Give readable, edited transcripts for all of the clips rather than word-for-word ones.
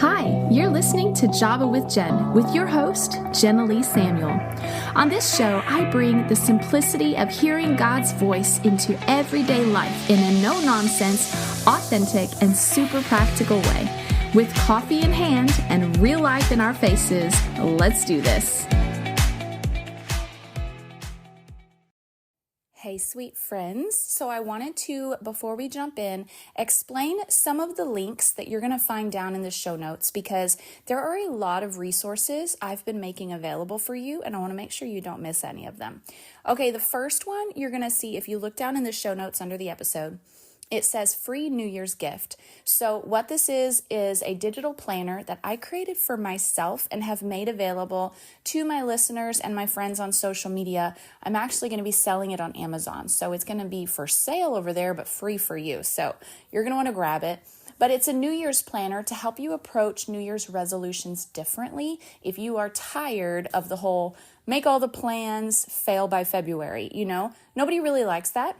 Hi, you're listening to Java with Jen with your host, Jenna Lee Samuel. On this show, I bring the simplicity of hearing God's voice into everyday life in a no-nonsense, authentic, and super practical way. With coffee in hand and real life in our faces, let's do this. Hey, sweet friends. So I wanted to, before we jump in, explain some of the links that you're going to find down in the show notes because there are a lot of resources I've been making available for you, and I want to make sure you don't miss any of them. Okay, the first one you're going to see if you look down in the show notes under the episode. It says free New Year's gift. So what this is a digital planner that I created for myself and have made available to my listeners and my friends on social media. I'm actually going to be selling it on Amazon. So it's going to be for sale over there, but free for you. So you're going to want to grab it. But it's a New Year's planner to help you approach New Year's resolutions differently if you are tired of the whole make all the plans, fail by February. You know, nobody really likes that.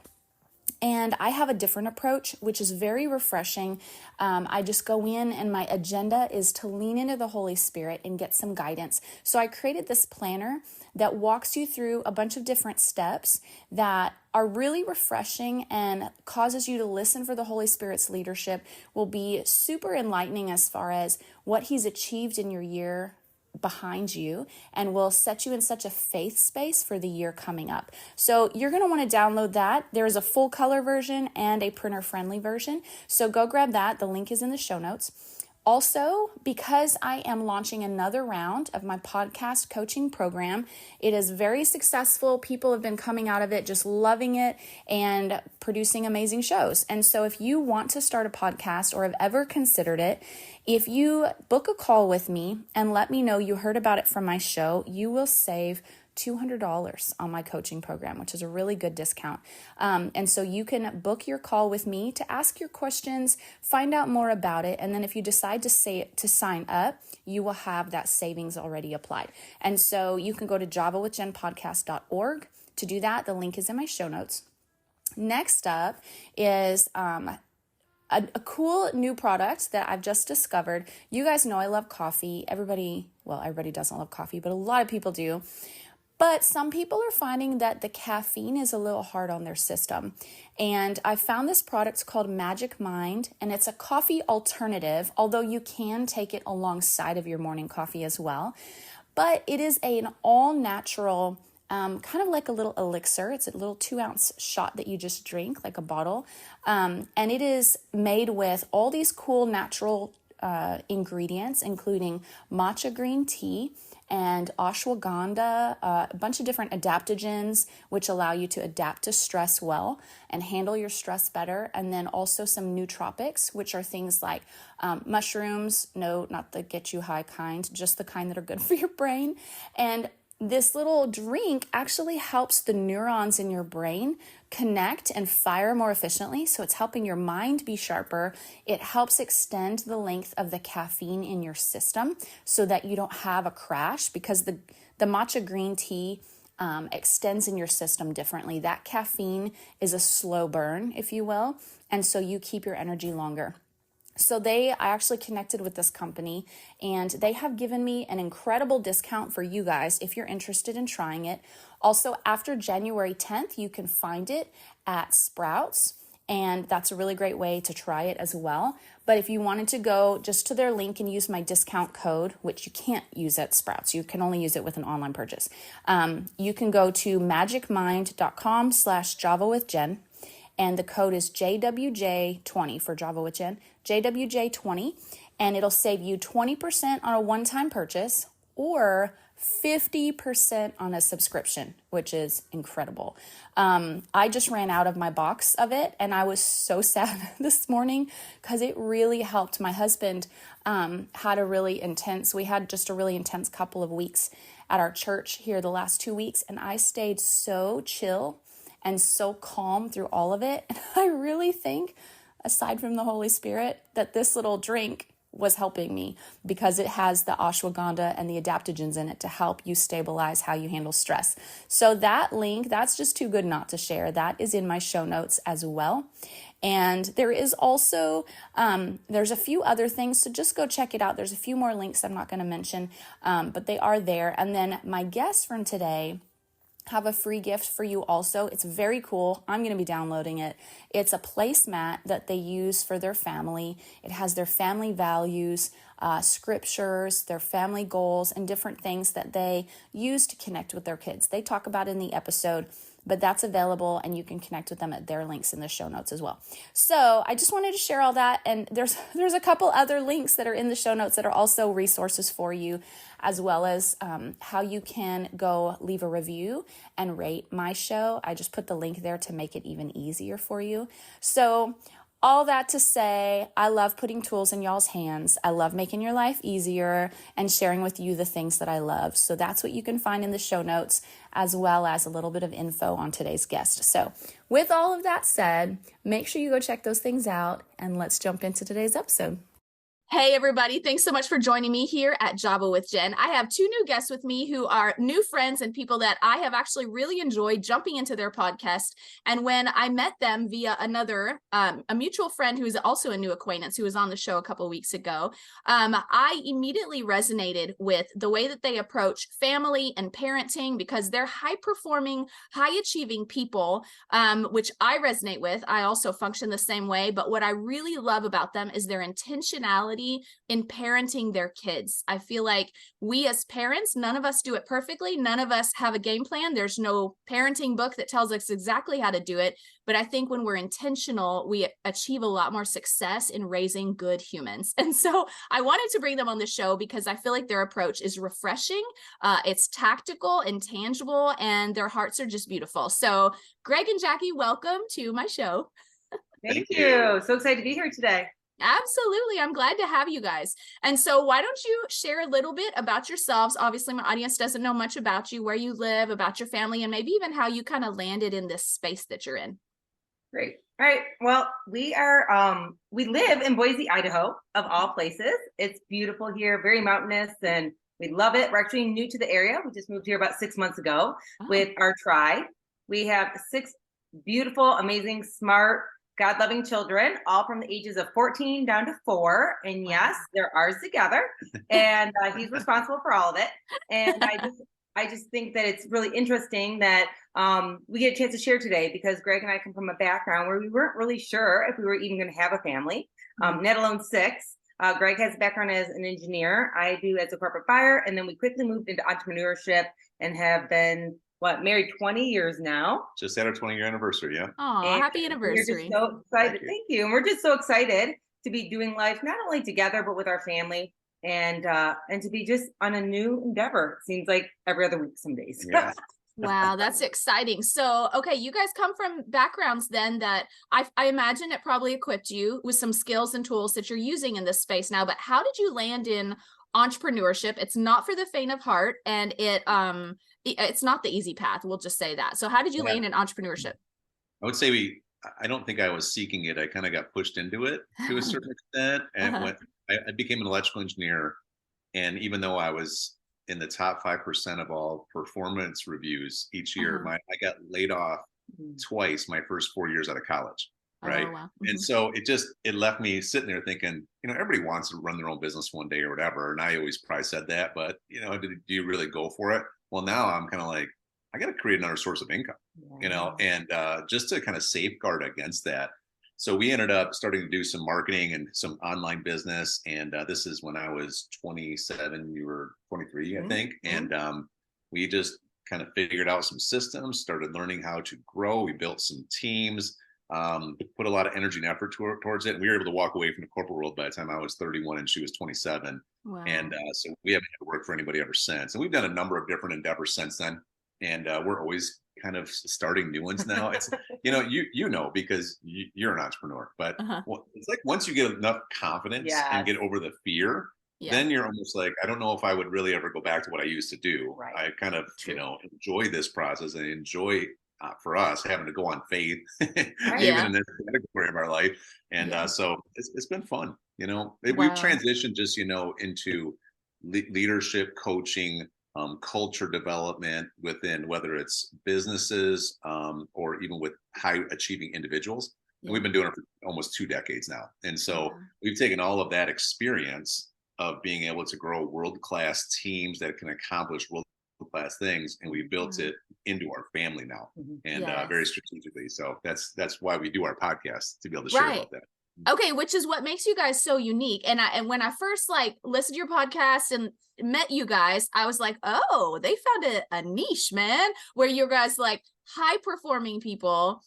And I have a different approach, which is very refreshing. I just go in and my agenda is to lean into the Holy Spirit and get some guidance. So I created this planner that walks you through a bunch of different steps that are really refreshing and causes you to listen for the Holy Spirit's leadership, will be super enlightening as far as what He's achieved in your year behind you, and will set you in such a faith space for the year coming up. So you're going to want to download that. There is a full color version and a printer friendly version. So go grab that. The link is in the show notes. Also, because I am launching another round of my podcast coaching program, it is very successful. People have been coming out of it just loving it and producing amazing shows. And so if you want to start a podcast or have ever considered it, if you book a call with me and let me know you heard about it from my show, you will save $200 on my coaching program, which is a really good discount. And so you can book your call with me to ask your questions, find out more about it. And then if you decide to sign up, you will have that savings already applied. And so you can go to javawithjenpodcast.org to do that. The link is in my show notes. Next up is a cool new product that I've just discovered. You guys know I love coffee. Everybody doesn't love coffee, but a lot of people do. But some people are finding that the caffeine is a little hard on their system. And I found this product called Magic Mind, and it's a coffee alternative, although you can take it alongside of your morning coffee as well. But it is an all-natural, kind of like a little elixir. It's a little 2-ounce shot that you just drink, like a bottle. And it is made with all these cool natural ingredients, including matcha green tea and ashwagandha, a bunch of different adaptogens, which allow you to adapt to stress well and handle your stress better. And then also some nootropics, which are things like mushrooms, no, not the get you high kind, just the kind that are good for your brain. And this little drink actually helps the neurons in your brain connect and fire more efficiently. So it's helping your mind be sharper. It helps extend the length of the caffeine in your system so that you don't have a crash, because the matcha green tea extends in your system differently. That caffeine is a slow burn, if you will. And so you keep your energy longer. So I actually connected with this company, and they have given me an incredible discount for you guys if you're interested in trying it. Also, after January 10th, you can find it at Sprouts, and that's a really great way to try it as well. But if you wanted to go just to their link and use my discount code, which you can't use at Sprouts, you can only use it with an online purchase. You can go to magicmind.com/JavaWithJen. And the code is JWJ20 for Java with Jen, JWJ20, and it'll save you 20% on a one-time purchase or 50% on a subscription, which is incredible. I just ran out of my box of it, and I was so sad this morning because it really helped. My husband had we had just a really intense couple of weeks at our church here the last 2 weeks, and I stayed so chill and so calm through all of it. And I really think, aside from the Holy Spirit, that this little drink was helping me because it has the ashwagandha and the adaptogens in it to help you stabilize how you handle stress. So that link, that's just too good not to share. That is in my show notes as well. And there is also, there's a few other things, so just go check it out. There's a few more links I'm not going to mention, but they are there. And then my guests from today have a free gift for you also. It's very cool. I'm going to be downloading it. It's a placemat that they use for their family. It has their family values, scriptures, their family goals, and different things that they use to connect with their kids. They talk about it in the episode, but that's available and you can connect with them at their links in the show notes as well. So I just wanted to share all that. And there's a couple other links that are in the show notes that are also resources for you, as well as how you can go leave a review and rate my show. I just put the link there to make it even easier for you. So all that to say, I love putting tools in y'all's hands. I love making your life easier and sharing with you the things that I love. So that's what you can find in the show notes, as well as a little bit of info on today's guest. So with all of that said, make sure you go check those things out, and let's jump into today's episode. Hey, everybody. Thanks so much for joining me here at Java with Jen. I have two new guests with me who are new friends and people that I have actually really enjoyed jumping into their podcast. And when I met them via another, a mutual friend who is also a new acquaintance who was on the show a couple of weeks ago, I immediately resonated with the way that they approach family and parenting, because they're high-performing, high-achieving people, which I resonate with. I also function the same way. But what I really love about them is their intentionality in parenting their kids. I feel like we as parents, none of us do it perfectly. None of us have a game plan. There's no parenting book that tells us exactly how to do it. But I think when we're intentional, we achieve a lot more success in raising good humans. And so I wanted to bring them on the show because I feel like their approach is refreshing. It's tactical and tangible, and their hearts are just beautiful. So Greg and Jackie, welcome to my show. Thank you. So excited to be here today. Absolutely. I'm glad to have you guys. And so why don't you share a little bit about yourselves? Obviously, my audience doesn't know much about you, where you live, about your family, and maybe even how you kind of landed in this space that you're in. Great. All right. Well, we live in Boise, Idaho, of all places. It's beautiful here, very mountainous, and we love it. We're actually new to the area. We just moved here about 6 months ago with our tribe. We have 6 beautiful, amazing, smart, God-loving children, all from the ages of 14 down to 4. And yes, they're ours together. And he's responsible for all of it. And I just think that it's really interesting that we get a chance to share today, because Greg and I come from a background where we weren't really sure if we were even going to have a family, let alone 6. Greg has a background as an engineer. I do as a corporate buyer. And then we quickly moved into entrepreneurship and have been married 20 years now. Just had our 20-year anniversary, yeah. Oh, happy anniversary. We're just so excited. Thank you. And we're just so excited to be doing life not only together, but with our family, and to be just on a new endeavor. It seems like every other week some days. Yeah. Wow, that's exciting. So, okay, you guys come from backgrounds then that I imagine it probably equipped you with some skills and tools that you're using in this space now. But how did you land in entrepreneurship? It's not for the faint of heart, and it's not the easy path. We'll just say that. So how did you land in entrepreneurship? I would say I don't think I was seeking it. I kind of got pushed into it to a certain extent. And when I became an electrical engineer, and even though I was in the top 5% of all performance reviews each year, I got laid off twice my first 4 years out of college. Right. Oh, wow. And so it left me sitting there thinking, everybody wants to run their own business one day or whatever. And I always probably said that, but do you really go for it? Well, now I'm kind of like, I got to create another source of income, and just to kind of safeguard against that. So we ended up starting to do some marketing and some online business. And this is when I was 27, you were 23, I think. And we just kind of figured out some systems, started learning how to grow. We built some teams, put a lot of energy and effort towards it. And we were able to walk away from the corporate world by the time I was 31 and she was 27. Wow. And so we haven't had to work for anybody ever since. And we've done a number of different endeavors since then. And we're always kind of starting new ones now. It's, because you're an entrepreneur, but it's like once you get enough confidence and get over the fear, then you're almost like, I don't know if I would really ever go back to what I used to do. Right. I kind of, enjoy this process and enjoy for us having to go on faith, even in this category of our life. And so it's been fun. We've transitioned just, into leadership coaching, culture development within, whether it's businesses or even with high achieving individuals. And we've been doing it for almost 2 decades now. And so we've taken all of that experience of being able to grow world-class teams that can accomplish world-class things, and we built it into our family now, and very strategically. So that's why we do our podcast, to be able to share about that. Okay, which is what makes you guys so unique. And when I first like listened to your podcast and met you guys, I was like, oh, they found a niche, man, where you guys like high performing people.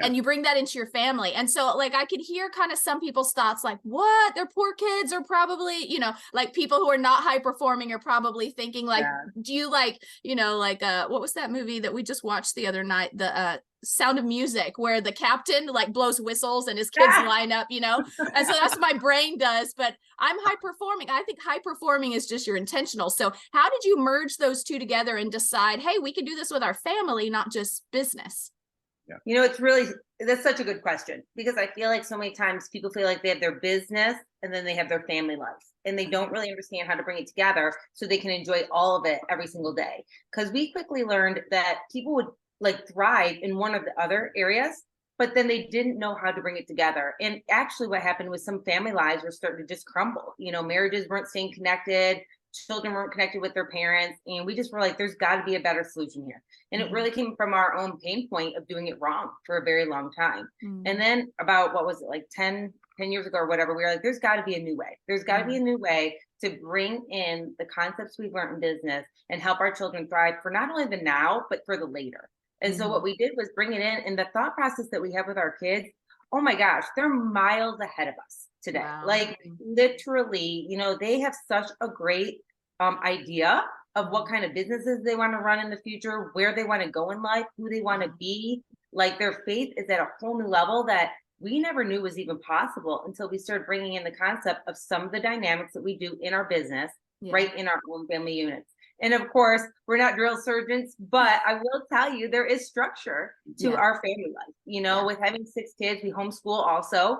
And you bring that into your family. And so like, I could hear kind of some people's thoughts like, what? Their poor kids are probably, you know, like people who are not high performing are probably thinking like, do you like, you know, like, what was that movie that we just watched the other night? The Sound of Music, where the captain like blows whistles and his kids line up, you know? And so that's what my brain does, but I'm high performing. I think high performing is just your intentional. So how did you merge those two together and decide, hey, we can do this with our family, not just business? You know, that's such a good question, because I feel like so many times people feel like they have their business and then they have their family life, and they don't really understand how to bring it together so they can enjoy all of it every single day. Because we quickly learned that people would like thrive in one of the other areas, but then they didn't know how to bring it together. And actually what happened was some family lives were starting to just crumble. You know, marriages weren't staying connected, children weren't connected with their parents, and we just were like, there's got to be a better solution here. And it really came from our own pain point of doing it wrong for a very long time. And then about, what was it, like 10 years ago or whatever, we were like, there's got to be a new way. There's got to be a new way to bring in the concepts we've learned in business and help our children thrive for not only the now, but for the later. And so what we did was bring it in, and the thought process that we have with our kids, oh my gosh, they're miles ahead of us today. Like literally, you know, they have such a great idea of what kind of businesses they want to run in the future, where they want to go in life, who they want to be. Like their faith is at a whole new level that we never knew was even possible until we started bringing in the concept of some of the dynamics that we do in our business, right in our own family units. And of course, we're not drill surgeons, but I will tell you, there is structure to our family life. You know, with having 6 kids, we homeschool also.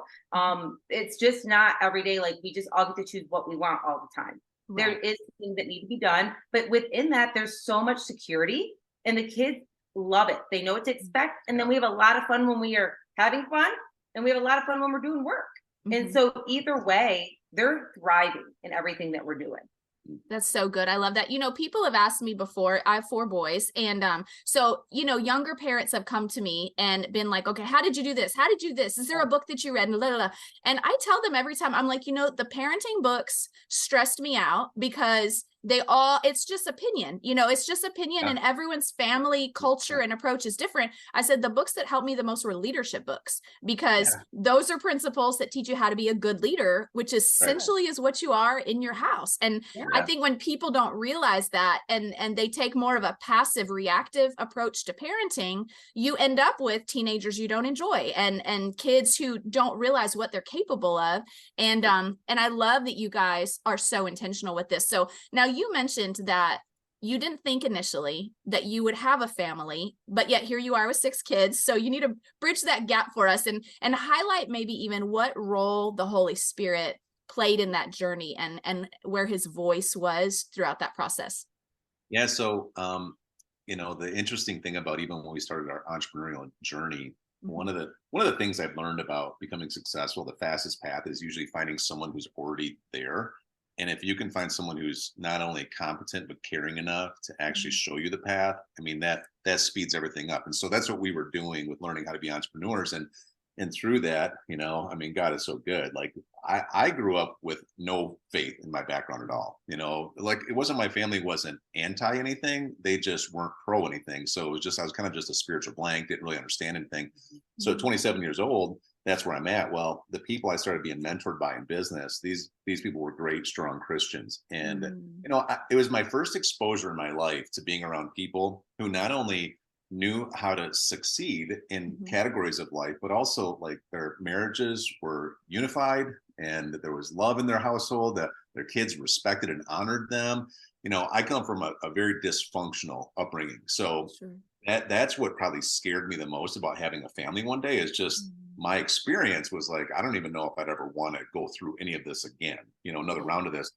It's just not every day, like we just all get to choose what we want all the time. There is things that need to be done, but within that, there's so much security, and the kids love it. They know what to expect. And then we have a lot of fun when we are having fun, and we have a lot of fun when we're doing work. And so either way, they're thriving in everything that we're doing. That's so good. I love that. You know, people have asked me before, I have 4 boys. And so, you know, younger parents have come to me and been like, okay, how did you do this? How did you do this? Is there a book that you read? And, blah, blah, blah. And I tell them every time, I'm like, you know, the parenting books stressed me out because it's just opinion, you know, it's just opinion, and everyone's family culture and approach is different. I said the books that helped me the most were leadership books, because those are principles that teach you how to be a good leader, which essentially is what you are in your house. And I think when people don't realize that, and they take more of a passive reactive approach to parenting, you end up with teenagers you don't enjoy, and kids who don't realize what they're capable of. And I love that you guys are so intentional with this. So now, you mentioned that you didn't think initially that you would have a family, but yet here you are with 6 kids. So you need to bridge that gap for us and highlight maybe even what role the Holy Spirit played in that journey, and where his voice was throughout that process. Yeah. So, you know, the interesting thing about even when we started our entrepreneurial journey, one of the things I've learned about becoming successful, the fastest path is usually finding someone who's already there. And if you can find someone who's not only competent, but caring enough to actually show you the path, I mean, that speeds everything up. And so that's what we were doing with learning how to be entrepreneurs. And through that, you know, I mean, God is so good. Like I grew up with no faith in my background at all. You know, like it wasn't, my family wasn't anti anything. They just weren't pro anything. So it was just, I was kind of just a spiritual blank, didn't really understand anything. So at 27 years old, that's where I'm at. Well, the people I started being mentored by in business, these people were great, strong Christians. And, you know, it was my first exposure in my life to being around people who not only knew how to succeed in categories of life, but also like their marriages were unified, and that there was love in their household, that their kids respected and honored them. You know, I come from a very dysfunctional upbringing. So that's what probably scared me the most about having a family one day, is just my experience was like, I don't even know if I'd ever want to go through any of this again, you know, another round of this.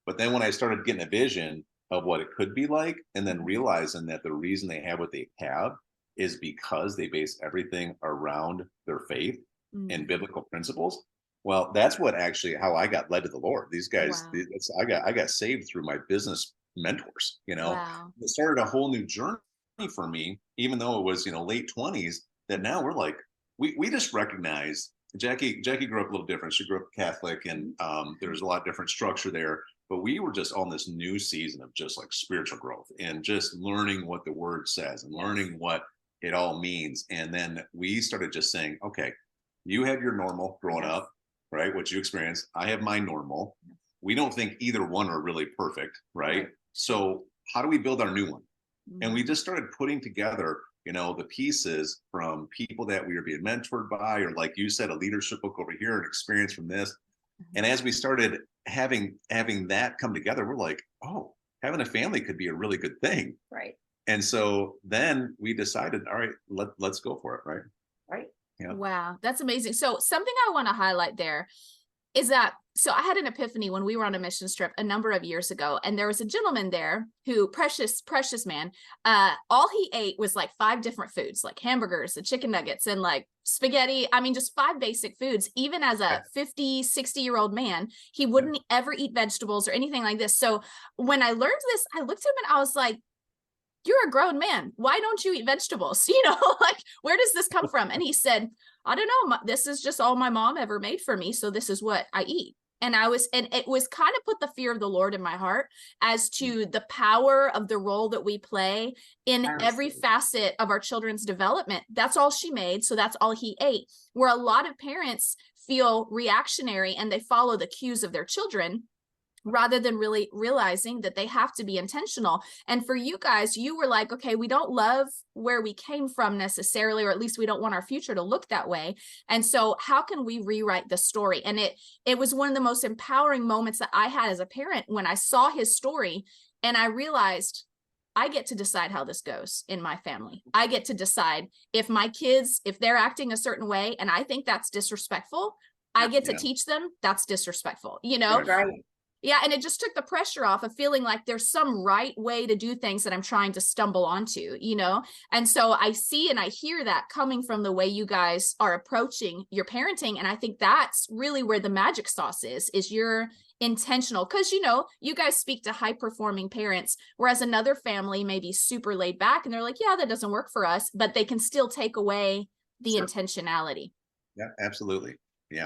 But then when I started getting a vision of what it could be like, and then realizing that the reason they have what they have is because they base everything around their faith, and biblical principles. Well, that's what actually how I got led to the Lord. These guys, Wow. I got saved through my business mentors. Wow. It started a whole new journey for me, even though it was late 20s. That now we're like we just recognize Jackie grew up a little different. She grew up Catholic, and there's a lot different structure there. But we were just on this new season of just like spiritual growth and just learning what the word says and learning what it all means. And then we started just saying, okay, you had your normal growing up, right? What you experienced. I have my normal. We don't think either one are really perfect, right? So how do we build our new one? And we just started putting together, the pieces from people that we were being mentored by, or like you said, a leadership book over here, an experience from this. And as we started having that come together, we're like, oh, having a family could be a really good thing. Right. And so then we decided, all right, let's go for it. Right. Right. Yeah. Wow. That's amazing. So something I want to highlight there is that, so I had an epiphany when we were on a mission trip a number of years ago, and there was a gentleman there who, precious man, all he ate was like 5 different foods, like hamburgers and chicken nuggets and like spaghetti. I mean, just 5 basic foods. Even as a 50, 60-year-old man, he wouldn't ever eat vegetables or anything like this. So when I learned this, I looked at him and I was like, you're a grown man. Why don't you eat vegetables? Like, where does this come from? And he said, I don't know. This is just all my mom ever made for me. So this is what I eat. And it was kind of put the fear of the Lord in my heart as to the power of the role that we play in every facet of our children's development. That's all she made. So that's all he ate. Where a lot of parents feel reactionary and they follow the cues of their children, rather than really realizing that they have to be intentional. And for you guys, you were like, okay, we don't love where we came from necessarily, or at least we don't want our future to look that way. And so how can we rewrite the story? And it was one of the most empowering moments that I had as a parent when I saw his story and I realized I get to decide how this goes in my family. I get to decide if my kids, if they're acting a certain way and I think that's disrespectful, I get to teach them that's disrespectful, Right. Yeah, and it just took the pressure off of feeling like there's some right way to do things that I'm trying to stumble onto, And so I see and I hear that coming from the way you guys are approaching your parenting. And I think that's really where the magic sauce is you're intentional. Because, you guys speak to high performing parents, whereas another family may be super laid back and they're like, yeah, that doesn't work for us, but they can still take away the intentionality. Yeah, absolutely. Yeah.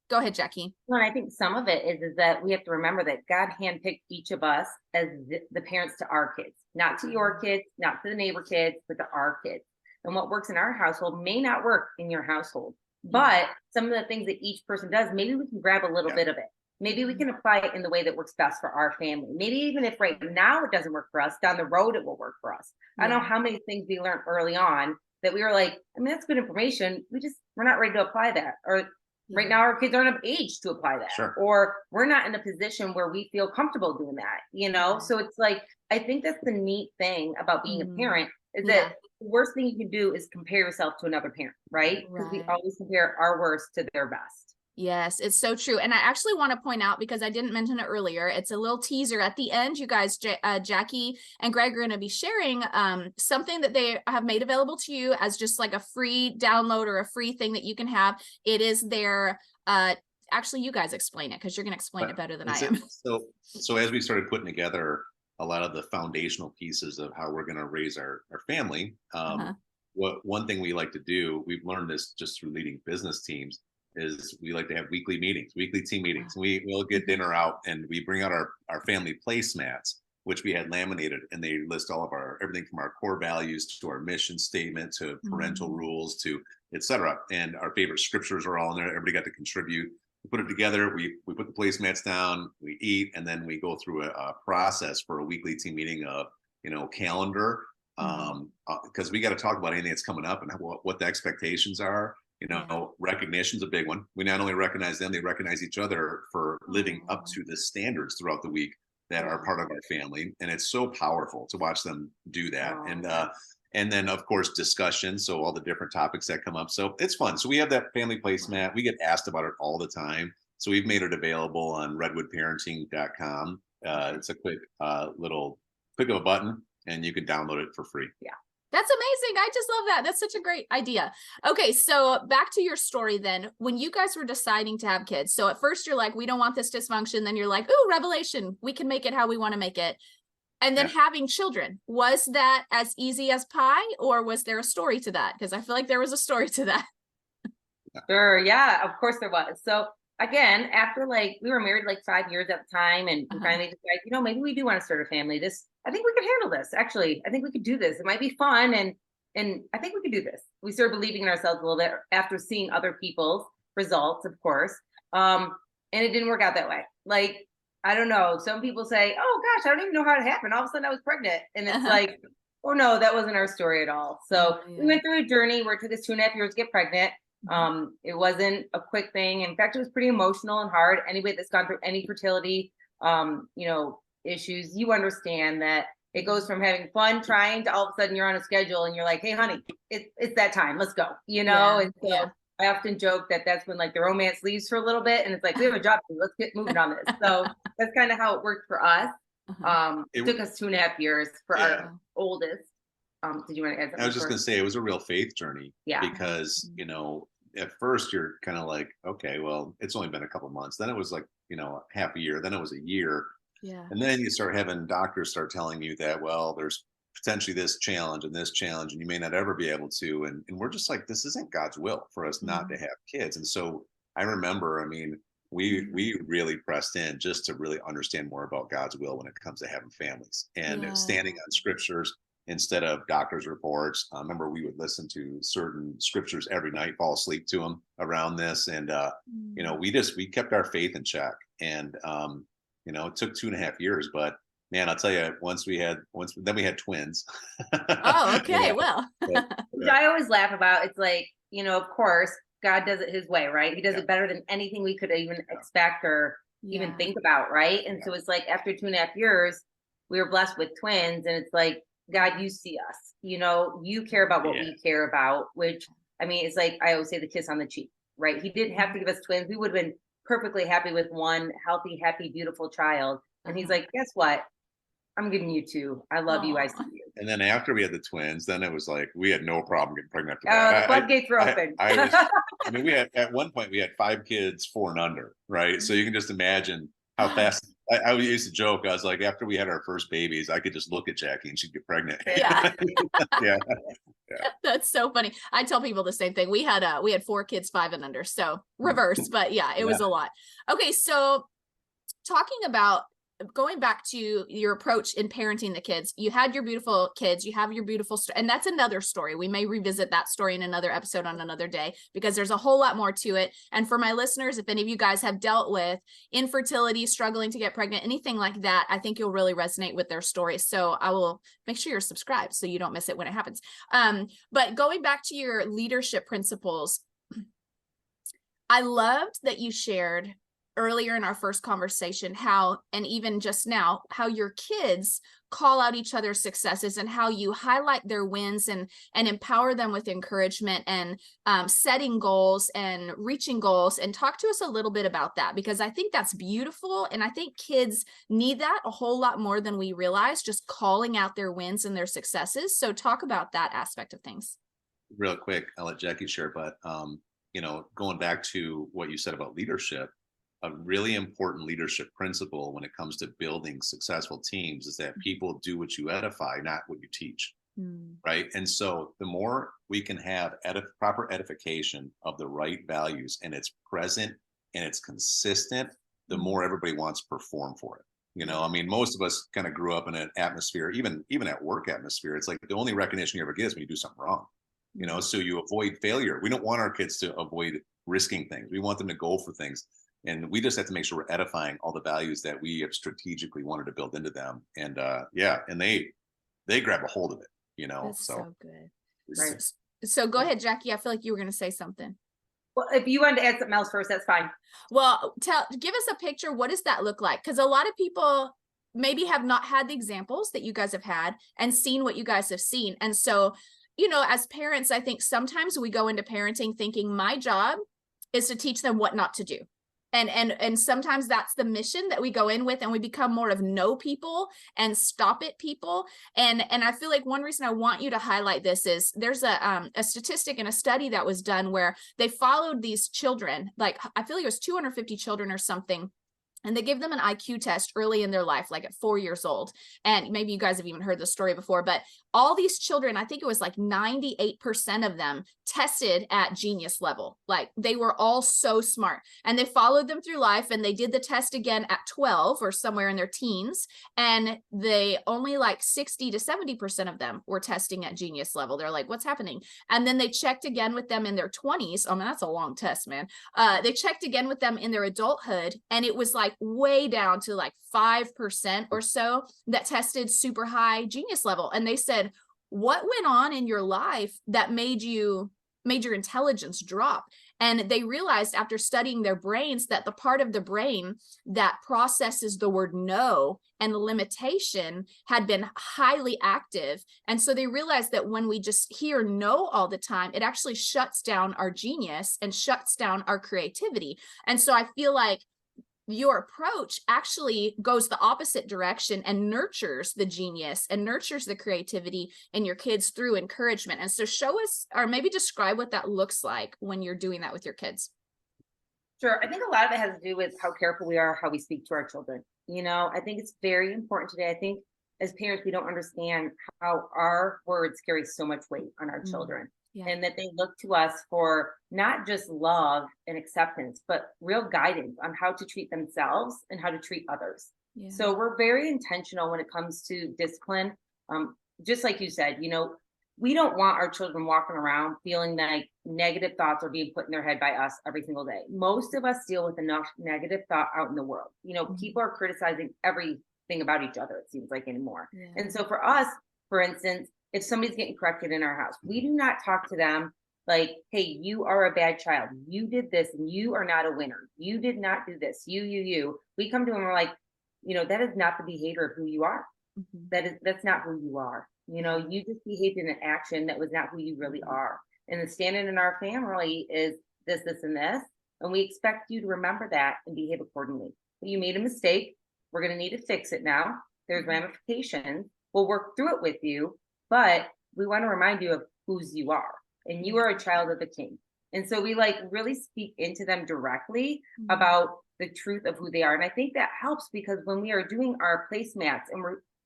Go ahead, Jackie. Well, I think some of it is that we have to remember that God handpicked each of us as the parents to our kids, not to your kids, not to the neighbor kids, but to our kids. And what works in our household may not work in your household. But some of the things that each person does, maybe we can grab a little bit of it. Maybe we can apply it in the way that works best for our family. Maybe even if right now it doesn't work for us, down the road it will work for us. I don't know how many things we learned early on that we were like, I mean, that's good information. We're not ready to apply that. Or right now, our kids aren't of age to apply that, or we're not in a position where we feel comfortable doing that, So it's like, I think that's the neat thing about being a parent is that the worst thing you can do is compare yourself to another parent, right? Because we always compare our worst to their best. Yes, it's so true. And I actually want to point out, because I didn't mention it earlier, it's a little teaser at the end. You guys, Jackie and Greg are going to be sharing something that they have made available to you as just like a free download or a free thing that you can have. It is their, actually, you guys explain it because you're going to explain it better than I am. So as we started putting together a lot of the foundational pieces of how we're going to raise our family, one thing we like to do, we've learned this just through leading business teams, is we like to have weekly team meetings. We'll get dinner out and we bring out our family placemats, which we had laminated, and they list all of everything from our core values to our mission statement to parental rules to etc. And our favorite scriptures are all in there. Everybody got to contribute. We put it together. We put the placemats down, we eat, and then we go through a process for a weekly team meeting of, calendar, because we got to talk about anything that's coming up and what the expectations are. Recognition's a big one. We not only recognize them, they recognize each other for living up to the standards throughout the week that are part of our family. And it's so powerful to watch them do that. And then of course, discussion. So all the different topics that come up. So it's fun. So we have that family placemat. We get asked about it all the time. So we've made it available on redwoodparenting.com. It's a quick click of a button and you can download it for free. Yeah. That's amazing. I just love that. That's such a great idea. Okay, so back to your story then. When you guys were deciding to have kids, so at first you're like, we don't want this dysfunction. Then you're like, oh, revelation. We can make it how we want to make it. And then having children, was that as easy as pie, or was there a story to that? Because I feel like there was a story to that. Sure. Yeah, of course there was. So again, after like we were married like 5 years at the time, and we finally decided, maybe we do want to start a family. I think we could handle this. Actually, I think we could do this. It might be fun, and I think we could do this. We started believing in ourselves a little bit after seeing other people's results, of course. And it didn't work out that way. Like, I don't know. Some people say, "Oh gosh, I don't even know how it happened. All of a sudden, I was pregnant," and it's like, "Oh no, that wasn't our story at all." So we went through a journey where it took us 2.5 years to get pregnant. It wasn't a quick thing. In fact, it was pretty emotional and hard. Anybody that's gone through any fertility, issues, you understand that it goes from having fun trying to all of a sudden you're on a schedule and you're like, hey, honey, it's that time. Let's go, And so I often joke that that's when like the romance leaves for a little bit and it's like, we have a job to do. Let's get moving on this. So that's kind of how it worked for us. It took us 2.5 years for our oldest. Did you want to add something? I was just going to say, it was a real faith journey because, at first you're kind of like, okay, well, it's only been a couple months. Then it was like, half a year. Then it was a year. Yeah. And then you start having doctors start telling you that, well, there's potentially this challenge and you may not ever be able to. And we're just like, this isn't God's will for us not to have kids. And so I remember, we really pressed in just to really understand more about God's will when it comes to having families and standing on scriptures instead of doctor's reports. I remember we would listen to certain scriptures every night, fall asleep to them around this. And, we kept our faith in check. And, it took 2.5 years, but man, I'll tell you, then we had twins. Oh, okay. Well, which I always laugh about. It's like, of course, God does it his way, right? He does it better than anything we could even expect or even think about, right? And so it's like after 2.5 years, we were blessed with twins, and it's like, God, you see us, you care about what we care about, which, it's like, I always say the kiss on the cheek, right? He didn't have to give us twins. We would have been perfectly happy with one healthy, happy, beautiful child. And he's like, guess what? I'm giving you two. I love you. I see you. And then after we had the twins, then it was like, we had no problem getting pregnant after that. The floodgates were open. We had, at one point we had 5 kids, 4 and under, right? So you can just imagine how fast. I used to joke. I was like, after we had our first babies, I could just look at Jackie and she'd get pregnant. Yeah. Yeah. That's so funny. I tell people the same thing. We had 4 kids, 5 and under. So reverse, but it was a lot. Okay. So talking about going back to your approach in parenting the kids, you had your beautiful kids, you have your beautiful and that's another story. We may revisit that story in another episode on another day, because there's a whole lot more to it. And for my listeners, if any of you guys have dealt with infertility, struggling to get pregnant, anything like that, I think you'll really resonate with their stories. So I will make sure you're subscribed so you don't miss it when it happens. But going back to your leadership principles, I loved that you shared earlier in our first conversation how, and even just now, how your kids call out each other's successes and how you highlight their wins and empower them with encouragement and setting goals and reaching goals. And talk to us a little bit about that, because I think that's beautiful. And I think kids need that a whole lot more than we realize, just calling out their wins and their successes. So talk about that aspect of things. Real quick, I'll let Jackie share, but going back to what you said about leadership, a really important leadership principle when it comes to building successful teams is that people do what you edify, not what you teach. Right. And so the more we can have proper edification of the right values, and it's present and it's consistent, the more everybody wants to perform for it. Most of us kind of grew up in an atmosphere, even at work atmosphere. It's like the only recognition you ever get is when you do something wrong, so you avoid failure. We don't want our kids to avoid risking things. We want them to go for things. And we just have to make sure we're edifying all the values that we have strategically wanted to build into them. And and they grab a hold of it, That's so good. Right. So go ahead, Jackie. I feel like you were going to say something. Well, if you wanted to add something else first, that's fine. Well, give us a picture. What does that look like? Because a lot of people maybe have not had the examples that you guys have had and seen what you guys have seen. And so, as parents, I think sometimes we go into parenting thinking my job is to teach them what not to do. And sometimes that's the mission that we go in with, and we become more of no people and stop it people. And I feel like one reason I want you to highlight this is there's a statistic and a study that was done where they followed these children, like I feel like it was 250 children or something. And they give them an IQ test early in their life, like at 4 years old. And maybe you guys have even heard this story before, but all these children, I think it was like 98% of them tested at genius level. Like they were all so smart, and they followed them through life, and they did the test again at 12 or somewhere in their teens. And they only like 60 to 70% of them were testing at genius level. They're like, what's happening? And then they checked again with them in their 20s. Oh man, that's a long test, man. They checked again with them in their adulthood, and it was like way down to like 5% or so that tested super high genius level. And they said, what went on in your life that made your intelligence drop? And they realized after studying their brains that the part of the brain that processes the word no and the limitation had been highly active. And so they realized that when we just hear no all the time, it actually shuts down our genius and shuts down our creativity. And so I feel like your approach actually goes the opposite direction and nurtures the genius and nurtures the creativity in your kids through encouragement. And so show us, or maybe describe what that looks like when you're doing that with your kids. Sure. I think a lot of it has to do with how careful we are, how we speak to our children. I think it's very important today. I think as parents, we don't understand how our words carry so much weight on our children. Yeah. And that they look to us for not just love and acceptance, but real guidance on how to treat themselves and how to treat others. Yeah. So we're very intentional when it comes to discipline. Just like you said, we don't want our children walking around feeling like negative thoughts are being put in their head by us every single day. Most of us deal with enough negative thought out in the world. People are criticizing everything about each other, it seems like, anymore. Yeah. And so for us, for instance, if somebody's getting corrected in our house, we do not talk to them like, hey, you are a bad child. You did this and you are not a winner. You did not do this. You. We come to them and we're like, that is not the behavior of who you are. Mm-hmm. That's not who you are. You just behaved in an action that was not who you really are. And the standard in our family is this, and this. And we expect you to remember that and behave accordingly. But you made a mistake. We're going to need to fix it now. There's ramifications. We'll work through it with you. But we want to remind you of whose you are, and you are a child of the King. And so we really speak into them directly about the truth of who they are. And I think that helps, because when we are doing our placemats and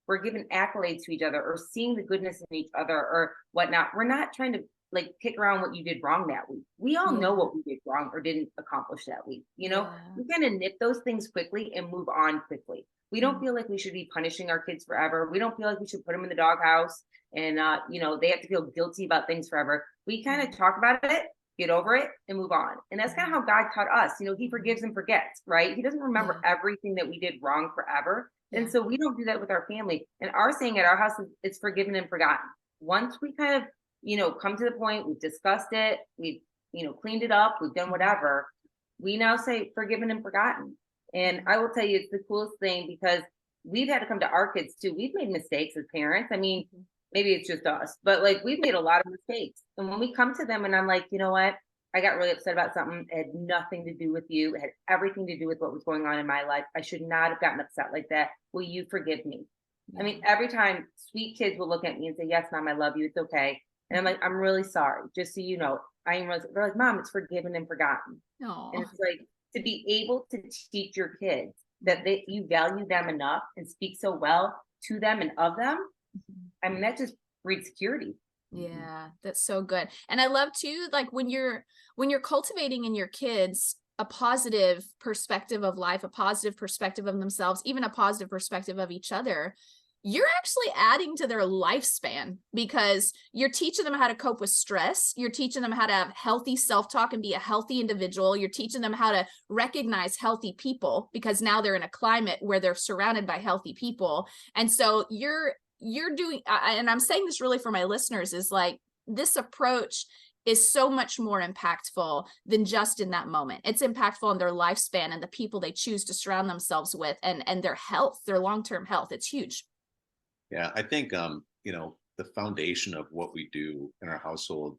we're giving accolades to each other or seeing the goodness in each other or whatnot, we're not trying to pick around what you did wrong that week. We all know what we did wrong or didn't accomplish that week. We kind of nip those things quickly and move on quickly. We don't feel like we should be punishing our kids forever. We don't feel like we should put them in the doghouse and, they have to feel guilty about things forever. We kind of talk about it, get over it, and move on. And that's kind of how God taught us. He forgives and forgets, right? He doesn't remember everything that we did wrong forever. Yeah. And so we don't do that with our family. And our saying at our house is it's forgiven and forgotten. Once we kind of, come to the point, we've discussed it, we've, cleaned it up, we've done whatever, we now say forgiven and forgotten. And I will tell you, it's the coolest thing, because we've had to come to our kids too. We've made mistakes as parents. I mean, maybe it's just us, but we've made a lot of mistakes. And when we come to them and I'm like, you know what, I got really upset about something. It had nothing to do with you. It had everything to do with what was going on in my life. I should not have gotten upset like that. Will you forgive me? Yeah. I mean, every time sweet kids will look at me and say, yes, Mom, I love you. It's okay. And I'm like, I'm really sorry. Just so you know, they're like, Mom, it's forgiven and forgotten. Aww. And it's like, to be able to teach your kids that you value them enough and speak so well to them and of them. I mean, that just breeds security. Yeah, that's so good. And I love too, when you're cultivating in your kids a positive perspective of life, a positive perspective of themselves, even a positive perspective of each other, you're actually adding to their lifespan, because you're teaching them how to cope with stress. You're teaching them how to have healthy self-talk and be a healthy individual. You're teaching them how to recognize healthy people, because now they're in a climate where they're surrounded by healthy people. And so you're doing, and I'm saying this really for my listeners, is this approach is so much more impactful than just in that moment. It's impactful on their lifespan and the people they choose to surround themselves with, and their health, their long-term health. It's huge. Yeah, I think, the foundation of what we do in our household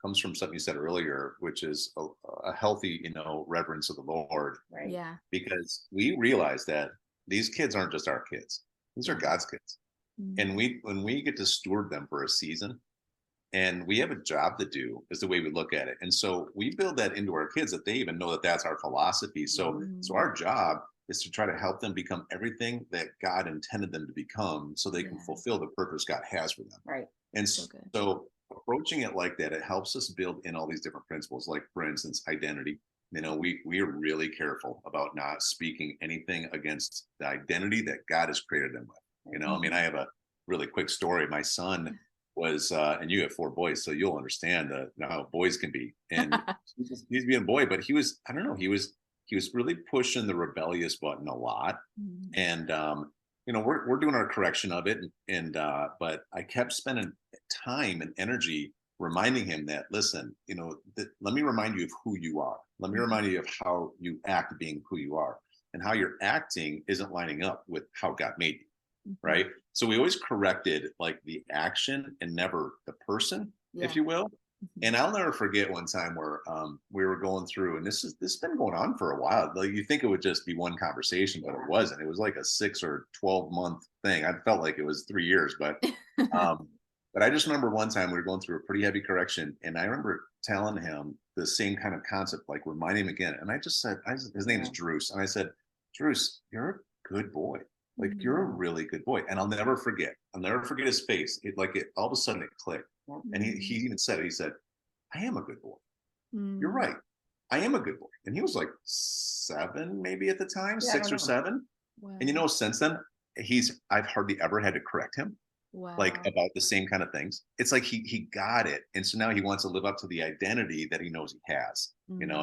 comes from something you said earlier, which is a healthy, reverence of the Lord. Right. Yeah. Because we realize that these kids aren't just our kids; these are God's kids, and when we get to steward them for a season, and we have a job to do, is the way we look at it. And so we build that into our kids, that they even know that that's our philosophy. So our job is to try to help them become everything that God intended them to become, so they can fulfill the purpose God has for them. Right. And so approaching it like that, it helps us build in all these different principles. Like, for instance, identity. We are really careful about not speaking anything against the identity that God has created them with. I have a really quick story. My son was, and you have 4 boys, so you'll understand how boys can be. And he's being a boy, but he was, I don't know, he was really pushing the rebellious button a lot. And we're doing our correction of it, but I kept spending time and energy reminding him that, listen, let me remind you of who you are. Let me remind you of how you act being who you are, and how you're acting isn't lining up with how God made you. Right. So we always corrected like the action and never the person, if you will. And I'll never forget one time where we were going through, and this has been going on for a while. Like, you think it would just be one conversation, but it wasn't. It was like a 6 or 12-month thing. I felt like it was 3 years, but but I just remember one time we were going through a pretty heavy correction, and I remember telling him the same kind of concept, like remind him again. And I just said, his name is Drews, and I said, Drews, you're a good boy. Like, you're a really good boy. And I'll never forget his face. All of a sudden it clicked. And he even said it. He said, I am a good boy. You're right. I am a good boy. And he was like 7, maybe at the time, 6 or 7. Wow. And since then, I've hardly ever had to correct him. Wow. Like, about the same kind of things. It's like he got it. And so now he wants to live up to the identity that he knows he has.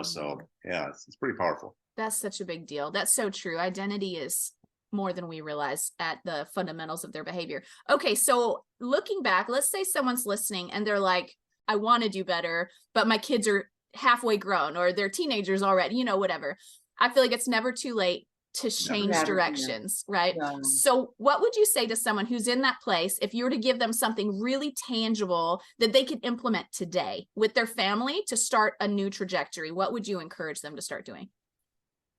So yeah, it's pretty powerful. That's such a big deal. That's so true. Identity is more than we realize at the fundamentals of their behavior. Okay, so looking back, let's say someone's listening and they're like, I want to do better, but my kids are halfway grown, or they're teenagers already, whatever. I feel like it's never too late to change directions, right? So what would you say to someone who's in that place, if you were to give them something really tangible that they could implement today with their family to start a new trajectory? What would you encourage them to start doing?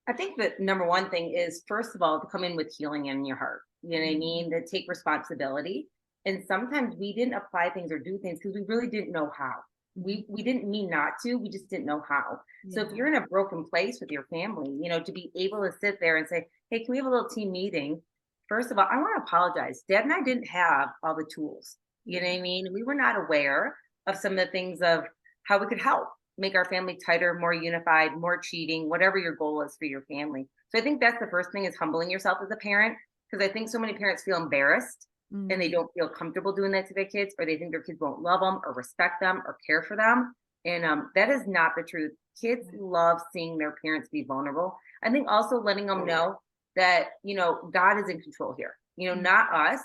I think that number one thing is, first of all, to come in with healing in your heart. You know what I mean? To take responsibility. And sometimes we didn't apply things or do things because we really didn't know how. We didn't mean not to, we just didn't know how. So if you're in a broken place with your family, to be able to sit there and say, hey, can we have a little team meeting? First of all, I want to apologize. Dad and I didn't have all the tools. You know what I mean? We were not aware of some of the things of how we could help make our family tighter, more unified, more cheating, whatever your goal is for your family. So I think that's the first thing, is humbling yourself as a parent, because I think so many parents feel embarrassed and they don't feel comfortable doing that to their kids, or they think their kids won't love them or respect them or care for them. And that is not the truth. Kids love seeing their parents be vulnerable. I think also letting them know that, God is in control here, not us.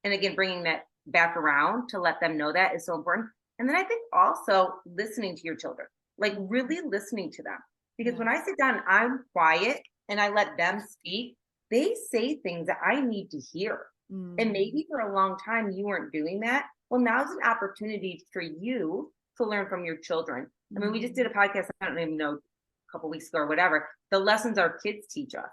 And again, bringing that back around to let them know that is so important. And then I think also listening to your children, like really listening to them. Because when I sit down and I'm quiet and I let them speak, they say things that I need to hear. And maybe for a long time you weren't doing that. Well, now's an opportunity for you to learn from your children. I mean, we just did a podcast, I don't even know, a couple weeks ago or whatever, the lessons our kids teach us.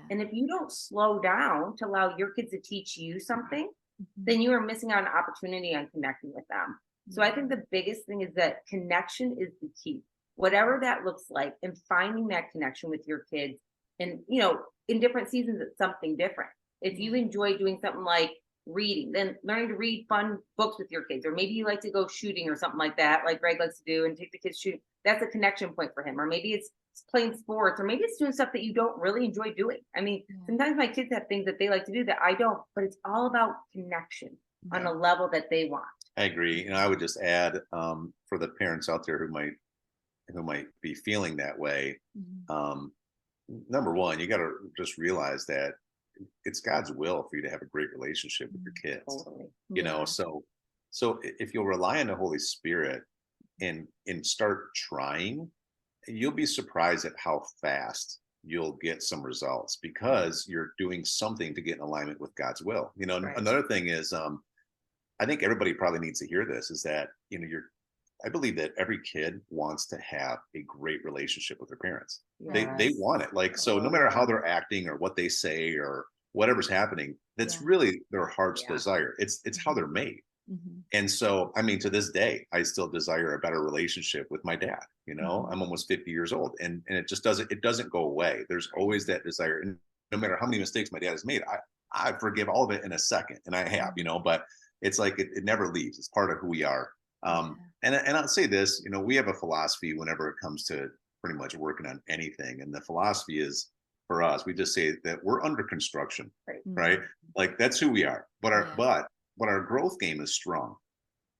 And if you don't slow down to allow your kids to teach you something, then you are missing out on an opportunity on connecting with them. So I think the biggest thing is that connection is the key, whatever that looks like, and finding that connection with your kids. And, in different seasons, it's something different. If you enjoy doing something like reading, then learning to read fun books with your kids, or maybe you like to go shooting or something like that, like Greg likes to do, and take the kids shooting. That's a connection point for him. Or maybe it's playing sports, or maybe it's doing stuff that you don't really enjoy doing. I mean, sometimes my kids have things that they like to do that I don't, but it's all about connection on a level that they want. I agree. I would just add, for the parents out there who might be feeling that way, number one, you got to just realize that it's God's will for you to have a great relationship with your kids. Totally. So if you'll rely on the Holy Spirit and start trying, you'll be surprised at how fast you'll get some results, because you're doing something to get in alignment with God's will. Another thing is, I think everybody probably needs to hear this, is that, I believe that every kid wants to have a great relationship with their parents. They Yes. want it. Like, so no matter how they're acting or what they say or whatever's happening, that's really their heart's desire. It's how they're made. And so, I mean, to this day, I still desire a better relationship with my dad. You know, I'm almost 50 years old, and it just doesn't go away. There's always that desire. And no matter how many mistakes my dad has made, I forgive all of it in a second. And I have, you know, but it's like it never leaves. It's part of who we are. And I'll say this, you know, we have a philosophy whenever it comes to pretty much working on anything. And the philosophy is, for us, we just say that we're under construction, right? Like, that's who we are. But our growth game is strong.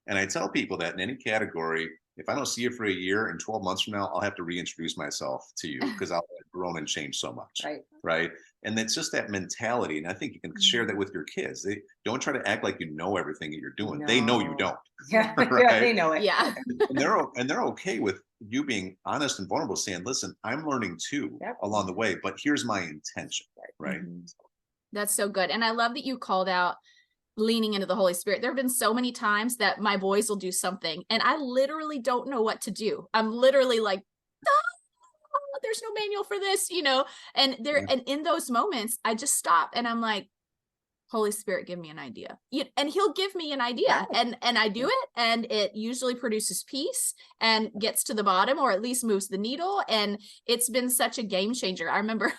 And I tell people that in any category, if I don't see you for a year and 12 months from now, I'll have to reintroduce myself to you because I'll have grown and changed so much. Right. And it's just that mentality. And I think you can share that with your kids. They don't try to act like you know everything that you're doing. They know you don't. Yeah, right? they know it. Yeah. and they're okay with you being honest and vulnerable, saying, listen, I'm learning too along the way, but here's my intention. Right. That's so good. And I love that you called out leaning into the Holy Spirit. There have been so many times that my boys will do something and I literally don't know what to do. I'm literally like, there's no manual for this, you know, and and in those moments, I just stop and I'm like, Holy Spirit, give me an idea. And he'll give me an idea and I do it. And it usually produces peace and gets to the bottom, or at least moves the needle. And it's been such a game changer. I remember,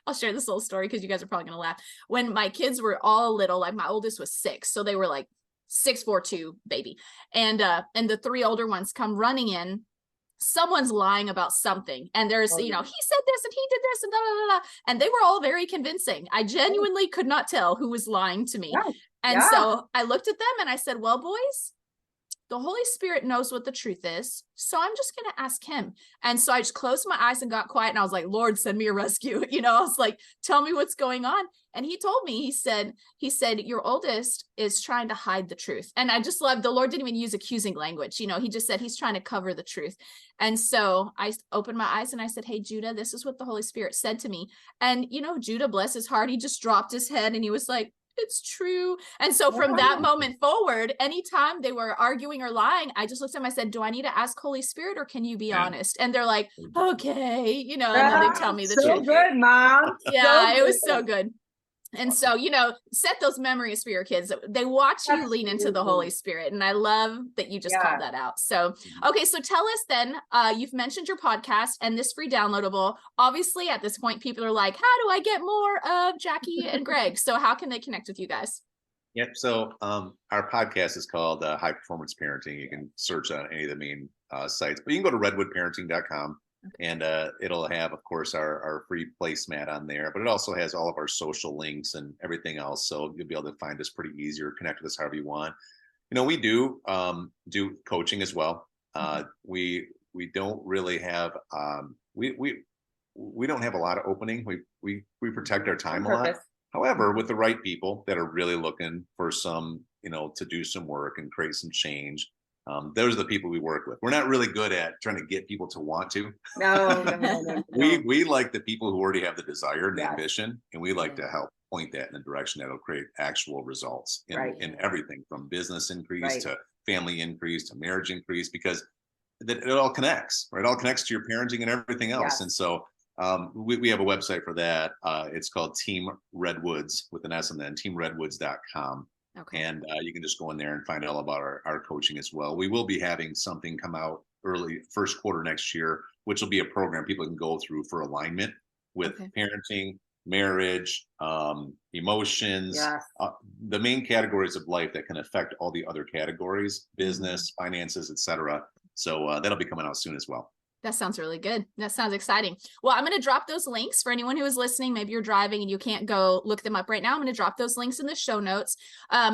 I'll share this little story because you guys are probably going to laugh. When my kids were all little, like my oldest was 6. So they were like 6, 4, 2 baby. And the 3 older ones come running in. Someone's lying about something. And there's, you know, he said this and he did this and da, da, da, da. And they were all very convincing. I genuinely could not tell who was lying to me. And so I looked at them and I said, well, boys, the Holy Spirit knows what the truth is. So I'm just going to ask him. And so I just closed my eyes and got quiet. And I was like, Lord, send me a rescue. You know, I was like, tell me what's going on. And he told me, he said, your oldest is trying to hide the truth. And I just love, the Lord didn't even use accusing language. You know, he just said, he's trying to cover the truth. And so I opened my eyes and I said, hey, Judah, this is what the Holy Spirit said to me. And, you know, Judah, bless his heart, he just dropped his head and he was like, it's true. And so from that moment forward, anytime they were arguing or lying, I just looked at them, I said, do I need to ask Holy Spirit or can you be honest? And they're like, okay, you know, and then they tell me the truth. So good, Mom. Yeah, it was so good. And so, you know, set those memories for your kids. They watch you lean into the Holy Spirit. And I love that you just called that out. So, okay. So tell us then, you've mentioned your podcast and this free downloadable. Obviously at this point, people are like, how do I get more of Jackie and Greg? So how can they connect with you guys? Yep. So our podcast is called High Performance Parenting. You can search on any of the main sites, but you can go to redwoodparenting.com. And it'll have, of course, our free placemat on there, but it also has all of our social links and everything else. So you'll be able to find us pretty easy or connect with us however you want. You know, we do coaching as well. We don't really have we don't have a lot of opening. We protect our time a lot. However, with the right people that are really looking for some, you know, to do some work and create some change. Those are the people we work with. We're not really good at trying to get people to want to. No. We like the people who already have the desire and the ambition, and we like to help point that in a direction that'll create actual results in everything from business increase to family increase to marriage increase, because it all connects, right? It all connects to your parenting and everything else. And so we have a website for that. It's called Team Redwoods with an S and then teamredwoods.com. Okay. And you can just go in there and find out all about our coaching as well. We will be having something come out early first quarter next year, which will be a program people can go through for alignment with parenting, marriage, emotions, the main categories of life that can affect all the other categories, business, finances, etc. So that'll be coming out soon as well. That sounds really good. That sounds exciting. Well, I'm going to drop those links for anyone who is listening. Maybe you're driving and you can't go look them up right now. I'm going to drop those links in the show notes.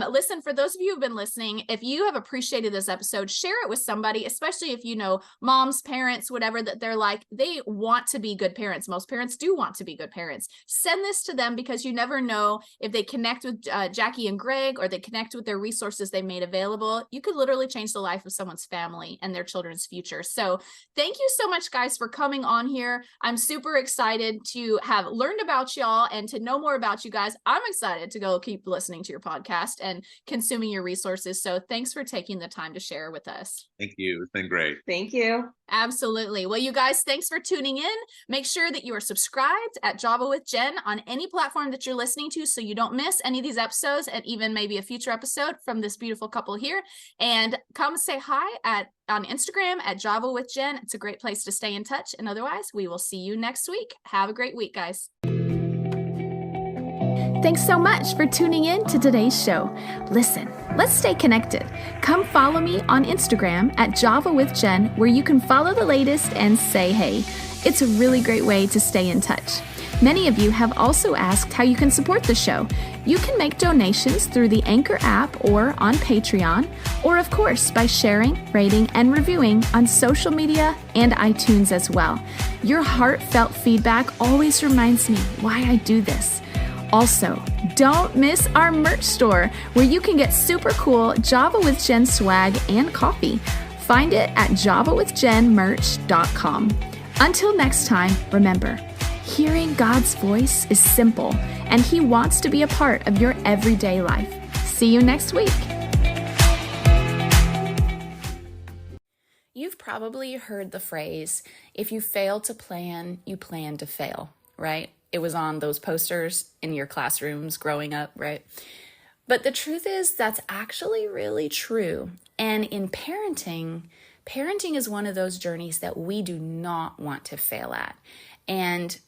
Listen, for those of you who've been listening, if you have appreciated this episode, share it with somebody, especially if you know moms, parents, whatever, that they're like, they want to be good parents. Most parents do want to be good parents. Send this to them because you never know if they connect with Jackie and Greg or they connect with their resources they made available. You could literally change the life of someone's family and their children's future. So thank you so much, guys, for coming on here. I'm super excited to have learned about y'all and to know more about you guys. I'm excited to go keep listening to your podcast and consuming your resources. So thanks for taking the time to share with us. Thank you. It's been great. Thank you. Absolutely. Well, you guys, thanks for tuning in. Make sure that you are subscribed at Java with Jen on any platform that you're listening to so you don't miss any of these episodes and even maybe a future episode from this beautiful couple here. And come say hi on Instagram at Java with Jen. It's a great place to stay in touch. And otherwise, we will see you next week. Have a great week, guys. Thanks so much for tuning in to today's show. Listen, let's stay connected. Come follow me on Instagram at Java with Jen, where you can follow the latest and say hey. It's a really great way to stay in touch. Many of you have also asked how you can support the show. You can make donations through the Anchor app or on Patreon, or of course by sharing, rating, and reviewing on social media and iTunes as well. Your heartfelt feedback always reminds me why I do this. Also, don't miss our merch store where you can get super cool Java with Jen swag and coffee. Find it at javawithjenmerch.com. Until next time, remember, hearing God's voice is simple, and He wants to be a part of your everyday life. See you next week. You've probably heard the phrase, if you fail to plan, you plan to fail, right? It was on those posters in your classrooms growing up, right? But the truth is that's actually really true. And in parenting is one of those journeys that we do not want to fail at. And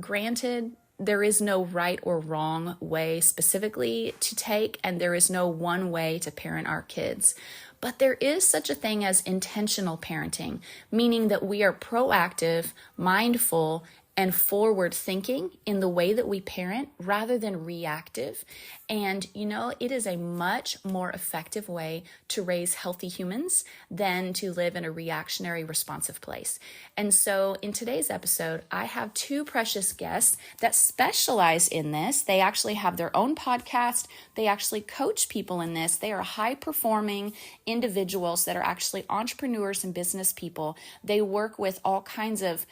granted, there is no right or wrong way specifically to take, and there is no one way to parent our kids. But there is such a thing as intentional parenting, meaning that we are proactive, mindful, and forward thinking in the way that we parent rather than reactive. And it is a much more effective way to raise healthy humans than to live in a reactionary, responsive place. And so in today's episode, I have two precious guests that specialize in this. They actually have their own podcast. They actually coach people in this. They are high-performing individuals that are actually entrepreneurs and business people. They work with all kinds of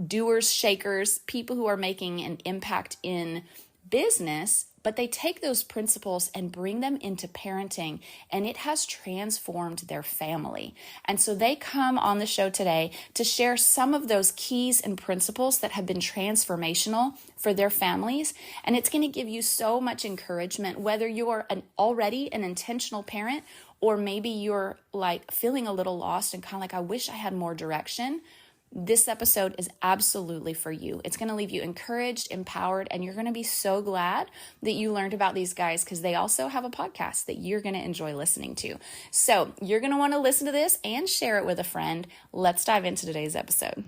doers, shakers, people who are making an impact in business, but they take those principles and bring them into parenting, and it has transformed their family. And so they come on the show today to share some of those keys and principles that have been transformational for their families. And it's going to give you so much encouragement, whether you're already an intentional parent, or maybe you're like feeling a little lost and kind of like, I wish I had more direction. This episode is absolutely for you. It's going to leave you encouraged, empowered, and you're going to be so glad that you learned about these guys because they also have a podcast that you're going to enjoy listening to. So you're going to want to listen to this and share it with a friend. Let's dive into today's episode.